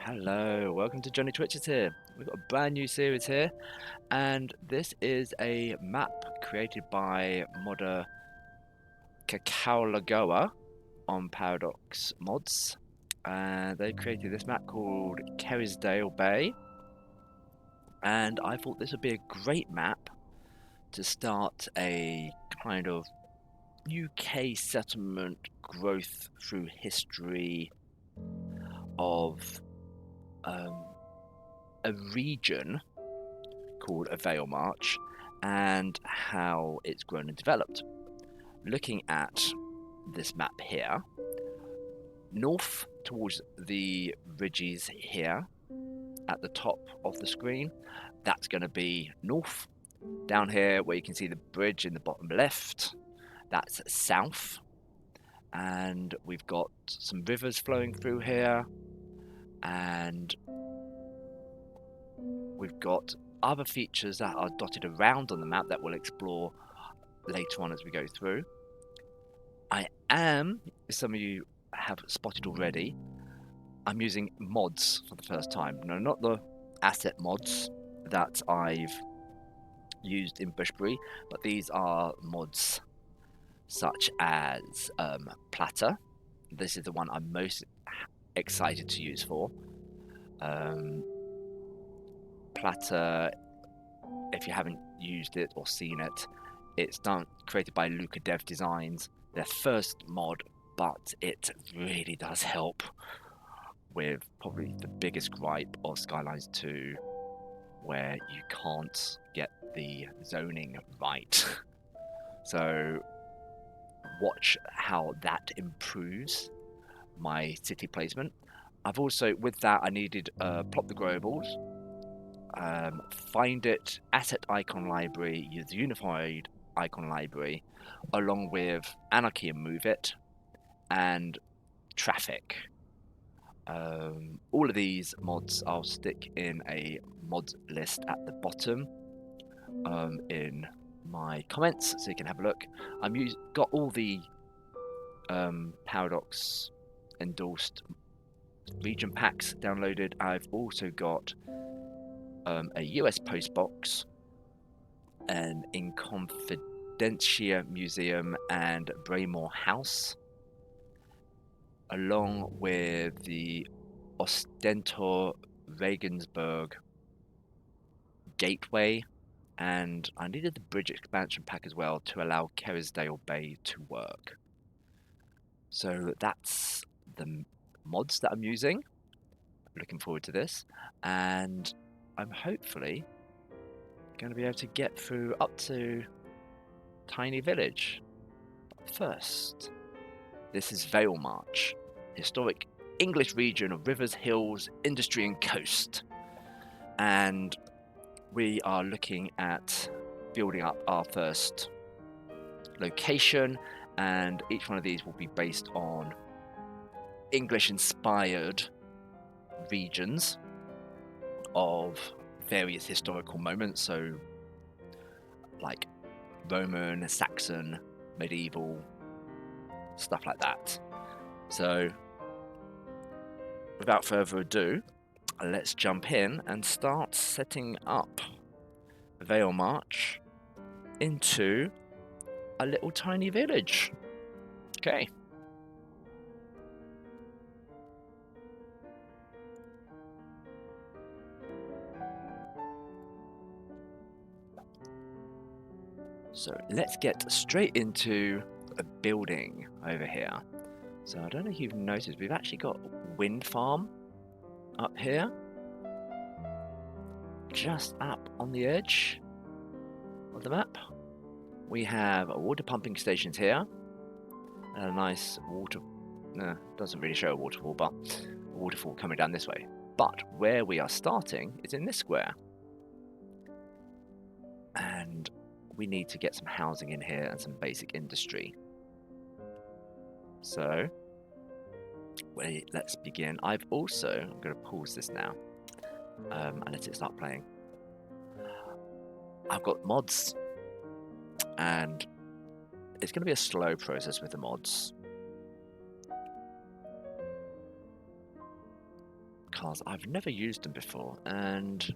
Hello, welcome to Johnny Twitches here. We've got a brand new series here, and this is a map created by modder Cacao Lagoa on Paradox Mods. And they created this map called Kerrisdale Bay, and I thought this would be a great map to start a kind of UK settlement growth through history of a region called Valemarch and how it's grown and developed. Looking at this map here, north towards the ridges here at the top of the screen, that's going to be north. Down here where you can see the bridge in the bottom left, that's south. And we've got some rivers flowing through here, and we've got other features that are dotted around on the map that we'll explore later on as we go through. I am, as some of you have spotted already, I'm using mods for the first time. No, not the asset mods that I've used in Bushbury, but these are mods such as Platter. This is the one I'm most excited to use for. Platter, if you haven't used it or seen it, it's created by Luca Dev Designs, their first mod, but it really does help with probably the biggest gripe of Skylines 2, where you can't get the zoning right. So watch how that improves my city placement. I've also, with that, I needed plot the globals, find it, asset icon library, use the unified icon library, along with anarchy and move it, and traffic. All of these mods I'll stick in a mod list at the bottom in my comments, so you can have a look. Got all the Paradox endorsed region packs downloaded. I've also got a US post box, an Inconfidentia Museum and Braymore House, along with the Ostentor Regensburg Gateway, and I needed the bridge expansion pack as well to allow Kerrisdale Bay to work. So that's the mods that I'm using. Looking forward to this, and I'm hopefully going to be able to get through up to Tiny Village. But first, this is Valemarch, historic English region of rivers, hills, industry and coast. And we are looking at building up our first location, and each one of these will be based on English-inspired regions of various historical moments, so like Roman, Saxon, medieval, stuff like that. So without further ado, let's jump in and start setting up Valemarch into a little tiny village. Okay. So let's get straight into a building over here. So I don't know if you've noticed, we've actually got wind farm up here, just up on the edge of the map. We have water pumping stations here, and a nice water, doesn't really show a waterfall, but a waterfall coming down this way. But where we are starting is in this square, and we need to get some housing in here and some basic industry. So let's begin. I'm going to pause this now and let it start playing. I've got mods, and it's going to be a slow process with the mods, because I've never used them before, and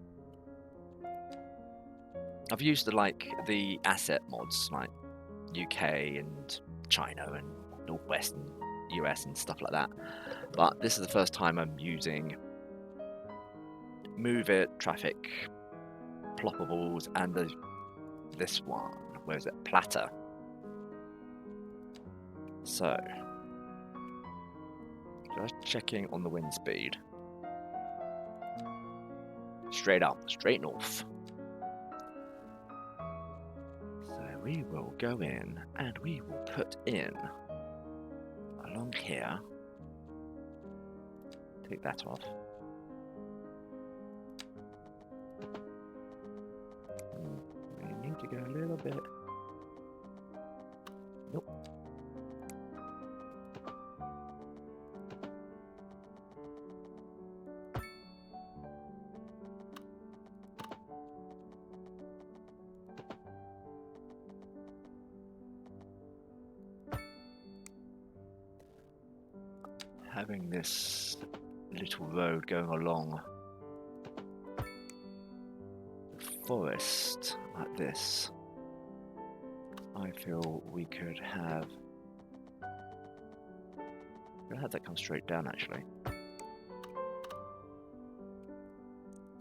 I've used the asset mods like UK and China and Northwest and US and stuff like that. But this is the first time I'm using Move It, Traffic, Ploppables, and this one. Where is it? Platter. So, just checking on the wind speed. Straight up, straight north. So we will go in and we will put in along here. Take that off. We need to go a little bit. Nope. Having this little road going along the forest like this, I feel we could have that come straight down actually.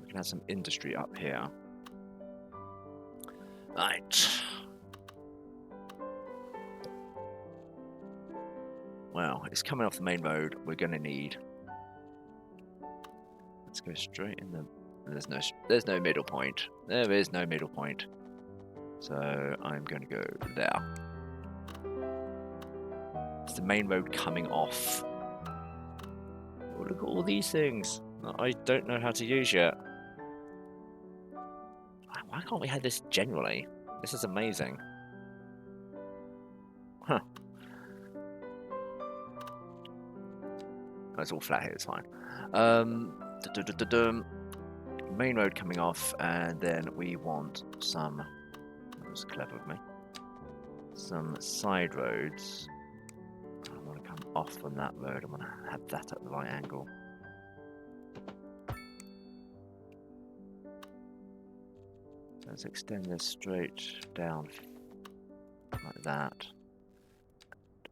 We can have some industry up here. Right. Well, it's coming off the main road. We're going to need. Let's go straight in the. There's no middle point. There is no middle point. So I'm going to go there. It's the main road coming off. Oh, look at all these things that I don't know how to use yet. Why can't we have this generally? This is amazing. Huh. It's all flat here, it's fine. Main road coming off, and then we want some. That was clever of me. Some side roads. I want to come off from that road. I want to have that at the right angle. So let's extend this straight down like that.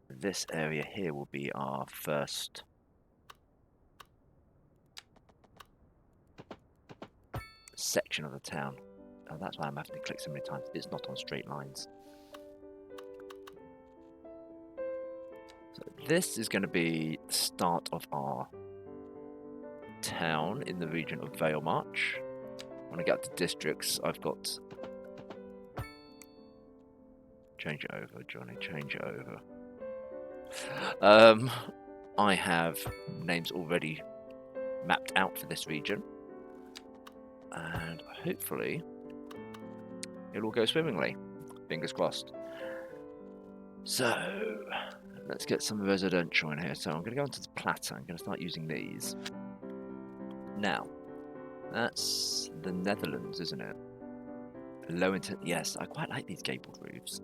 This area here will be our first. Section of the town. Oh, that's why I'm having to click so many times. It's not on straight lines. So this is going to be the start of our town in the region of Valemarch. When I get to districts, I've got. Change it over, Johnny. Change it over. I have names already mapped out for this region. And hopefully it'll all go swimmingly. Fingers crossed. So let's get some residential in here. So I'm going to go into the platter. I'm going to start using these. Now, that's the Netherlands, isn't it? Low intent. Yes, I quite like these gabled roofs.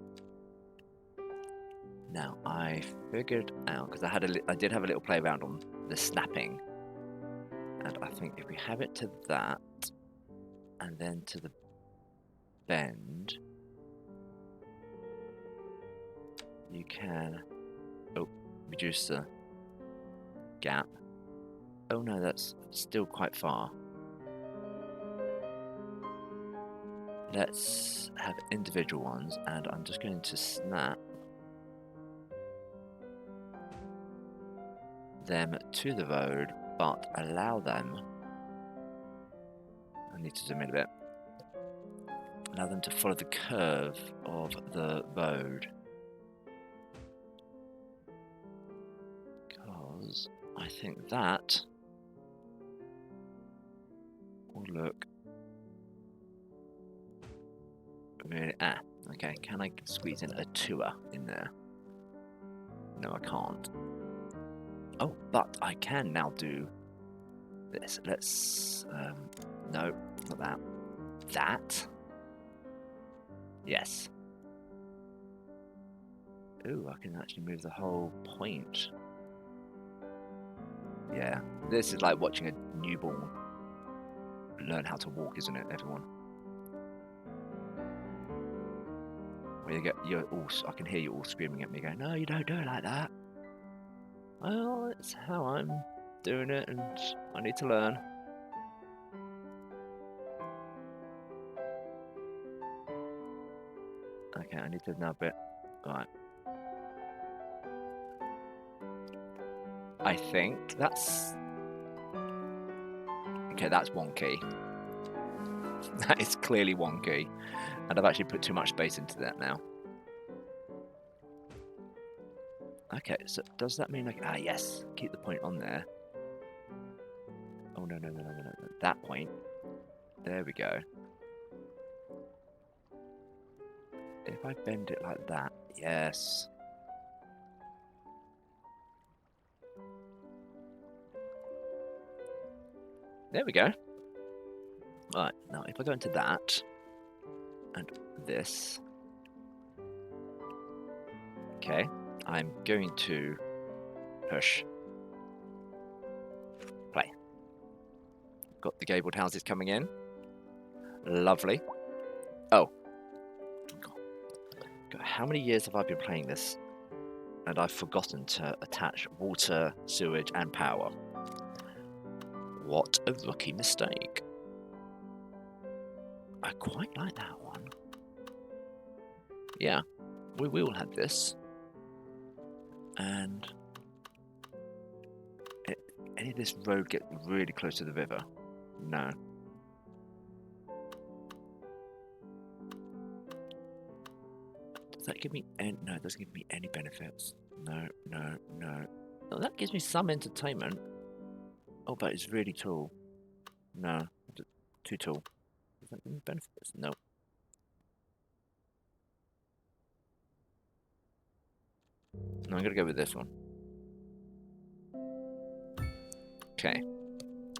Now I figured out because I did have a little play around on the snapping, and I think if we have it to that. And then to the bend, you can reduce the gap. Oh no, that's still quite far. Let's have individual ones, and I'm just going to snap them to the road, but allow them. I need to zoom in a bit. Allow them to follow the curve of the road. Because I think that will look really. Okay. Can I squeeze in a tour in there? No, I can't. Oh, but I can now do this. Let's. No, not that. That. Yes. Ooh, I can actually move the whole point. Yeah, this is like watching a newborn learn how to walk, isn't it, everyone? Where you're all, I can hear you all screaming at me, going, "No, you don't do it like that." Well, it's how I'm doing it, and I need to learn. Okay, I need to nub it. Right. I think that's... Okay, that's wonky. That is clearly wonky. And I've actually put too much space into that now. Okay, so does that mean like... Ah, yes. Keep the point on there. Oh, no. That point. There we go. If I bend it like that, yes. There we go. Right, now if I go into that, and this, okay, I'm going to push play. Got the gabled houses coming in. Lovely. Oh. God, how many years have I been playing this? And I've forgotten to attach water, sewage, and power. What a rookie mistake. I quite like that one. Yeah, we will have this. And any of this road get really close to the river? No. Does that give me any... No, it doesn't give me any benefits. No. Oh, that gives me some entertainment. Oh, but it's really tall. No, too tall. Does that give me benefits? No. No, I'm gonna go with this one. Okay,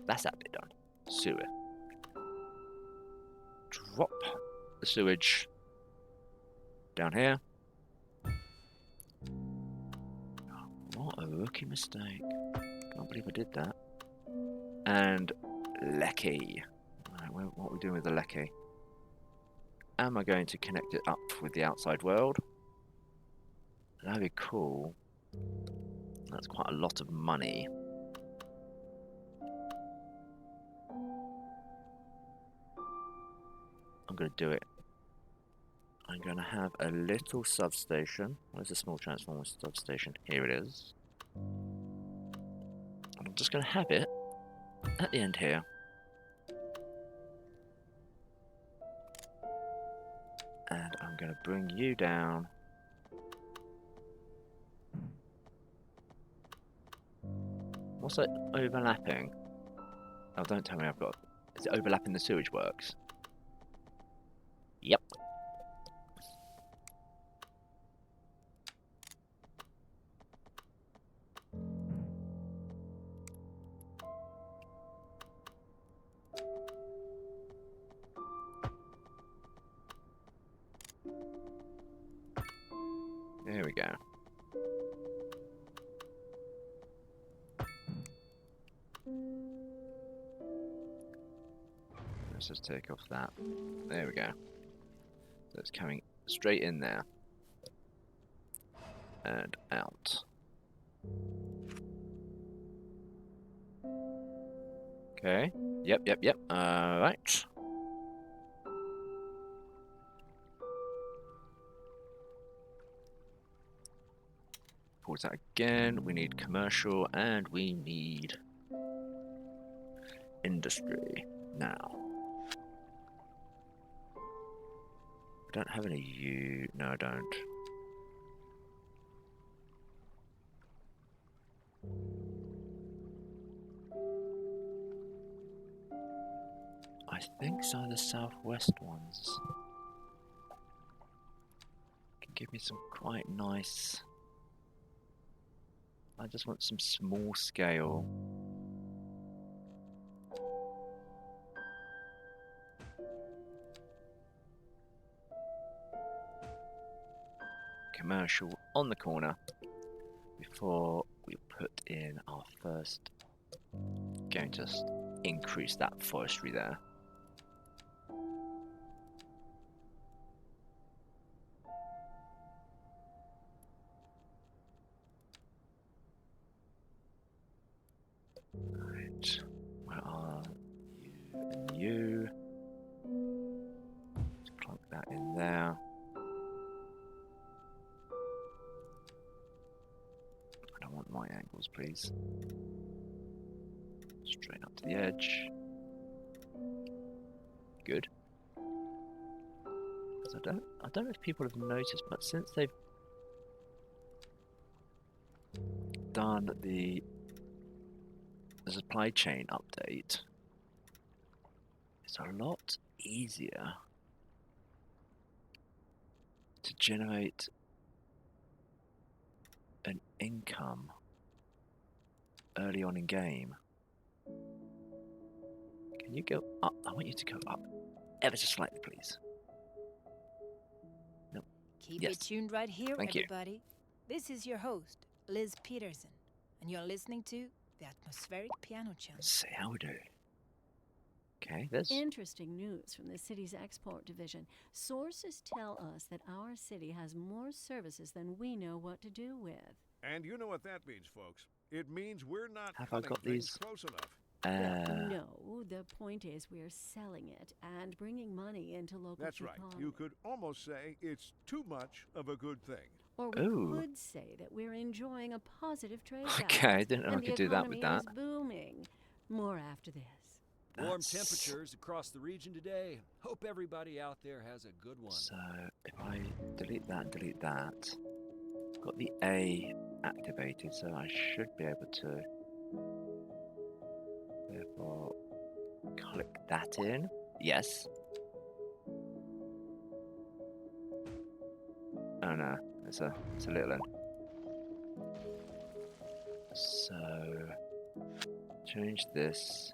that's that bit done. Sewer. Drop the sewage down here. What a rookie mistake. Can't believe I did that. And Lecky. Right, what are we doing with the Lecky? Am I going to connect it up with the outside world? That'd be cool. That's quite a lot of money. I'm going to do it. I'm going to have a little substation. Where's the small transformer substation? Here it is. I'm just going to have it at the end here. And I'm going to bring you down. What's that overlapping? Oh, don't tell me I've got... Is it overlapping the sewage works? Yep. There we go. Let's just take off that. There we go. So it's coming straight in there. And out. Okay. Yep. Alright. Pause that again. We need commercial and we need industry now. I don't have any U. No, I don't. I think some of the southwest ones can give me some quite nice... I just want some small scale. Commercial on the corner before we put in our first going to increase that forestry there. Right, where are you and you? Let's plug that in there. I don't want my angles, please. Straight up to the edge. Good. Because I don't know if people have noticed, but since they've done the supply chain update, it's a lot easier to generate an income early on in game. Can you go up? I want you to go up ever so slightly, please. No. Keep Yes. it tuned right here, Thank you. everybody. This is your host, Liz Peterson, and you're listening to the Atmospheric Piano Channel. See how we do. Okay, there's Interesting news from the city's export division. Sources tell us that our city has more services than we know what to do with. And you know what that means, folks. It means we're not Have I cutting got things these? close enough. Well, no, the point is we're selling it and bringing money into local That's right. economy. You could almost say it's too much of a good thing. Or we Ooh. could say that we're enjoying a positive trade Okay, balance, I didn't know I and could the do that with economy that. is booming. More after this. Warm That's- temperatures across the region today. Hope everybody out there has a good one. So if I delete that and delete that, got the A activated, so I should be able to therefore click that in. Yes. Oh no, it's a little one. So change this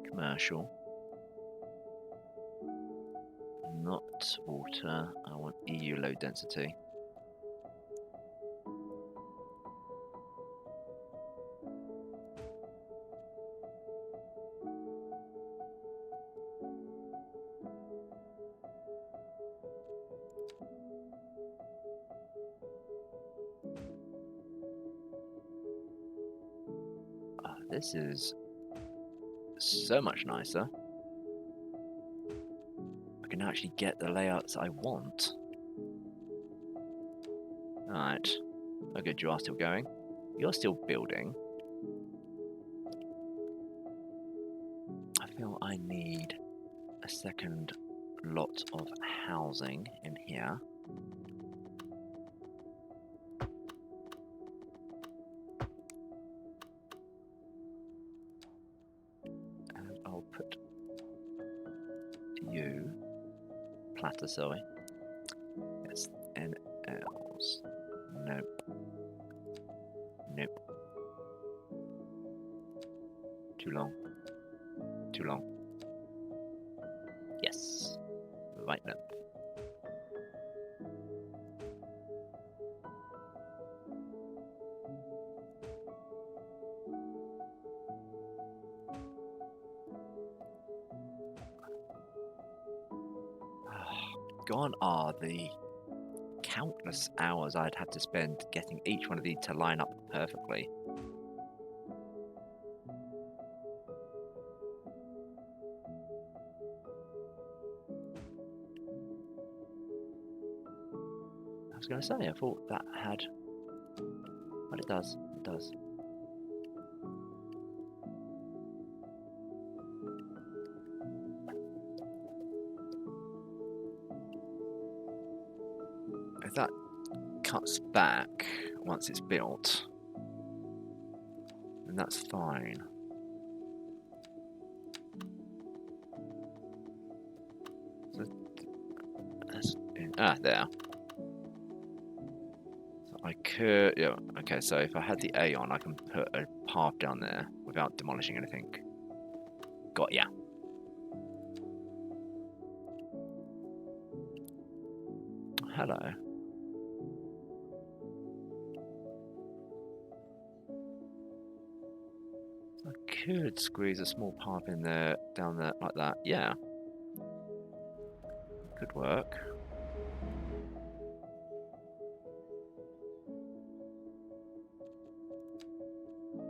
commercial. Not water, I want EU low density. This is so much nicer. I can actually get the layouts I want. Alright. Oh good, you are still going. You're still building. I feel I need a second lot of housing in here. And I'll put you, platter, sorry. It's NLs. Nope. Nope. Too long. Too long. Yes. Right now. Gone are the countless hours I'd have to spend getting each one of these to line up perfectly. I was going to say, I thought that had... But it does, it does. If that cuts back once it's built, then that's fine. So that's there. So I could, yeah, okay, so if I had the A on, I can put a path down there without demolishing anything. Got ya. Hello. I could squeeze a small pipe in there, down there, like that. Yeah. Could work.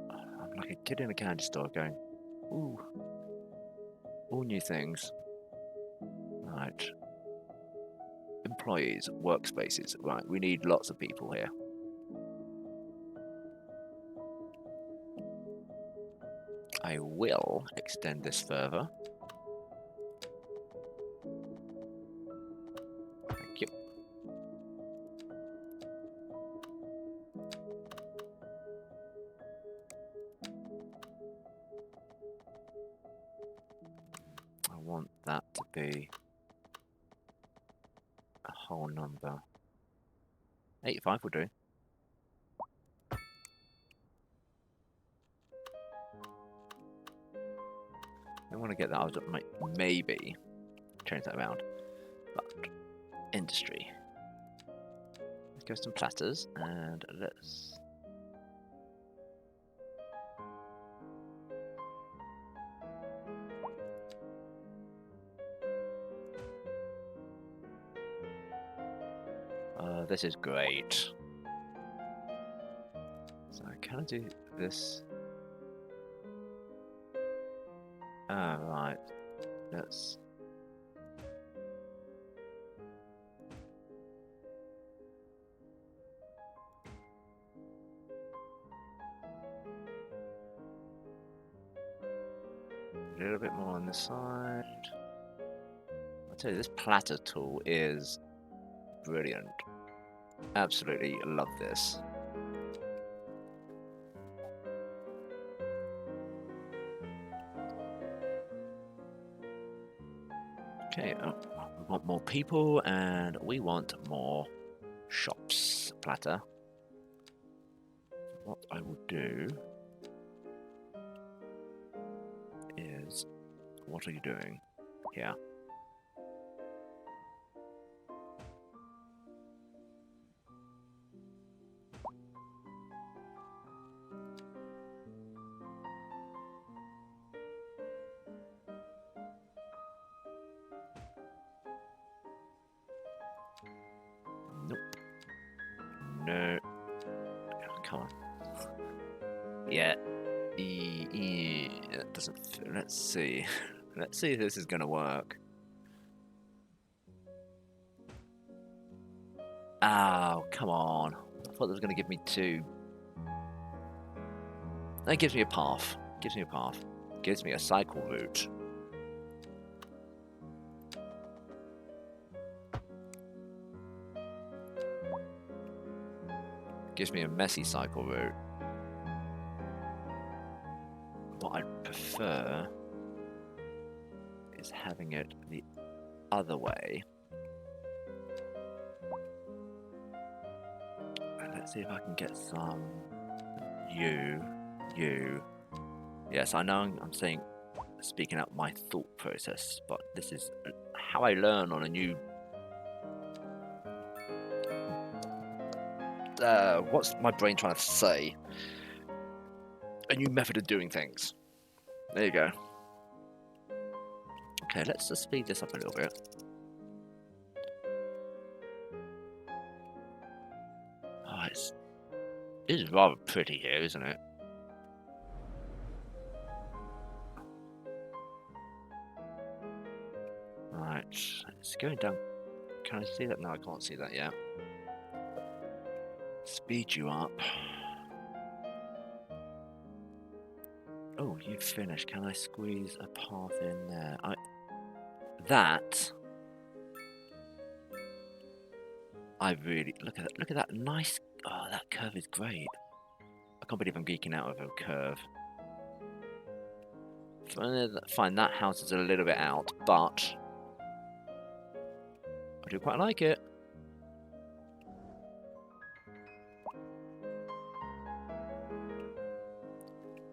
I'm like a kid in a candy store going, ooh, all new things. Right. Employees, workspaces. Right, we need lots of people here. I will extend this further. Thank you. I want that to be a whole number. 85 will do. I want to get that. I was maybe change that around. But industry. Let's go some platters and let's. This is great. So can I do this? Ah, right. Let's. A little bit more on this side. I'll tell you, this platter tool is brilliant. Absolutely love this. Okay, we want more people and we want more shops. Platter. What I will do is, what are you doing here? Nope. No. Come on. Yeah. That doesn't fit. Let's see. Let's see if this is going to work. Oh, come on. I thought it was going to give me 2. That gives me a path. Gives me a path. Gives me a cycle route. Gives me a messy cycle route. What I'd prefer is having it the other way. And let's see if I can get some you. Yes, I know I'm saying, speaking out my thought process, but this is how I learn on a new. What's my brain trying to say? A new method of doing things. There you go. Okay, let's just speed this up a little bit. Oh, it is rather pretty here, isn't it? Right, it's going down. Can I see that? No, I can't see that yet. Speed you up. Oh, you've finished. Can I squeeze a path in there? I really look at that nice. Oh, that curve is great. I can't believe I'm geeking out over a curve. Fine, that house is a little bit out, but I do quite like it.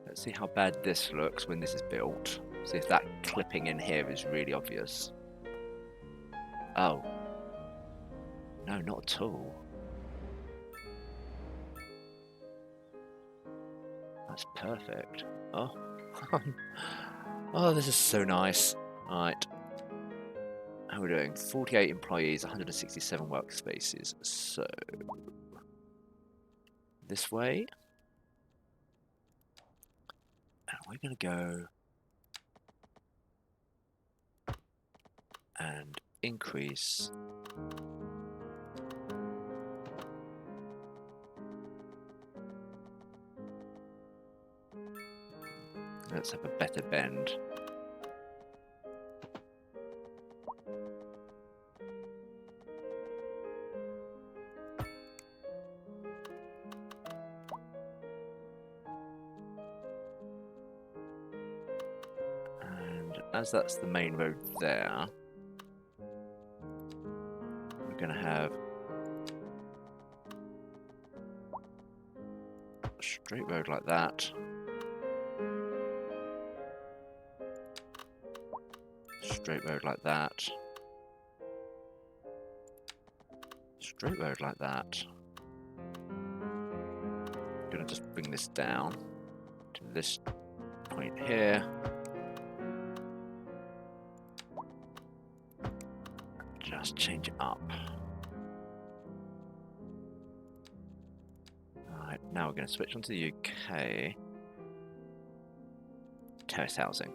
Let's see how bad this looks when this is built. See if that clipping in here is really obvious. Oh. No, not at all. That's perfect. Oh, Oh, this is so nice. Alright. How are we doing? 48 employees, 167 workspaces. So, this way. And we're going to go and increase let's have a better bend. And as that's the main road there, we're going to have a straight road like that. Straight road like that. Straight road like that. I'm gonna just bring this down to this point here. Just change it up. Alright, now we're gonna switch onto the UK. Terrace housing.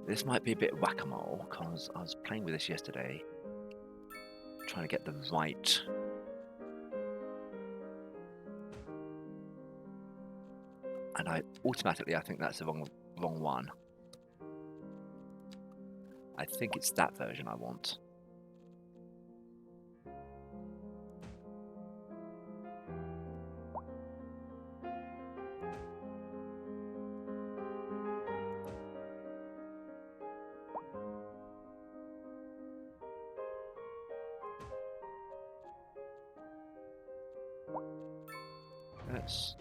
This might be a bit whack-a-mole, because I was playing with this yesterday, trying to get the right and I think that's the wrong one. I think it's that version I want. Let's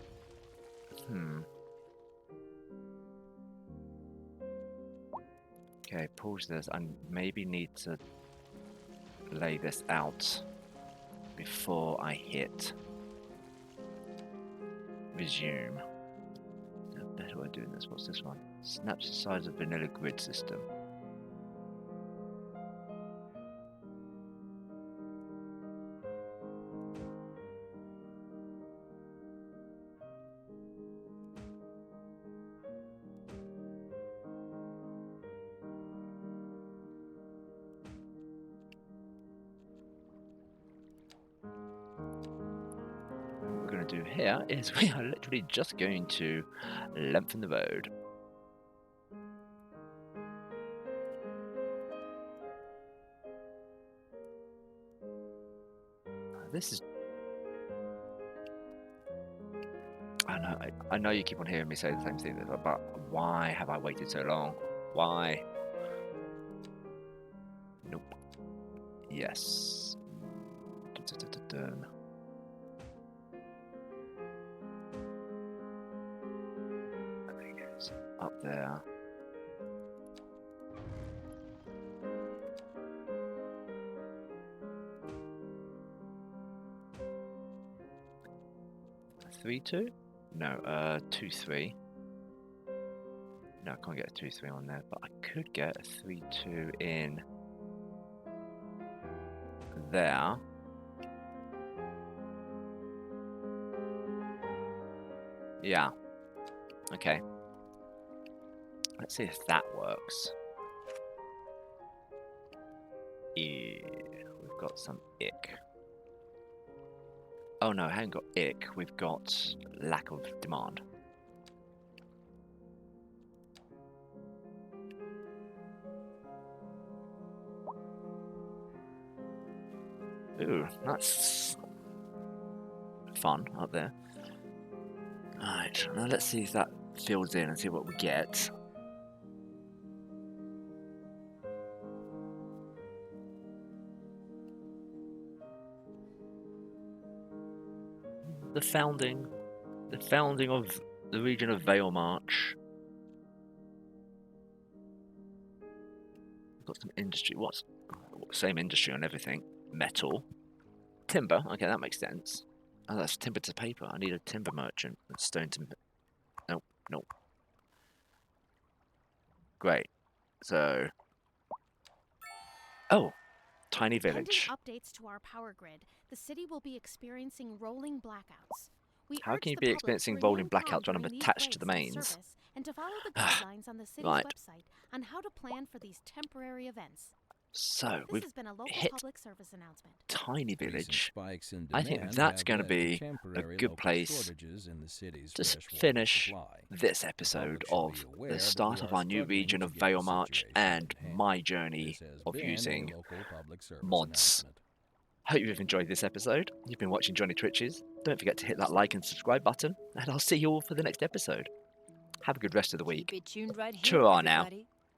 Okay, pause this. I maybe need to lay this out before I hit resume. Is there a better way of doing this? What's this one? Snaps the size of vanilla grid system. Do here is we are literally just going to lengthen the road. This is I know you keep on hearing me say the same thing, but why have I waited so long? Why? Nope. Yes. Dun. Up there. Three two? No, 2-3. No, I can't get a 2-3 on there, but I could get a 3-2 in there. Yeah. Okay. Let's see if that works. Yeah, we've got some ick. Oh no, I haven't got ick, we've got lack of demand. Ooh, that's fun up there. Alright, now let's see if that fills in and see what we get. The founding of the region of Valemarch. Got some industry. What's same industry on everything? Metal, timber. Okay, that makes sense. Oh, that's timber to paper. I need a timber merchant. Stone to. Nope, nope. Great. So, oh, tiny Pending village. updates to our power grid, the city will be experiencing rolling blackouts. We How urge can you the be public experiencing to rolling remain calm blackouts when I'm during these attached to the breaks in mains? service and to follow the guidelines on the city's Right. website on how to plan for these temporary events. So, This we've has been a local hit public service announcement. tiny Recent village. spikes in I think demand that's have going to led to be a temporary good local place shortages in the city's to fresh water finish supply. this The episode public should of be aware the that start we of are our new struggling region to of get the Valemarch situation and in hand. my journey This has of been using a local public service mods. announcement. Hope you've enjoyed this episode. You've been watching Johnny Twitches. Don't forget to hit that like and subscribe button, and I'll see you all for the next episode. Have a good rest of the week. Keep it tuned right here, Ta-ra now. everybody.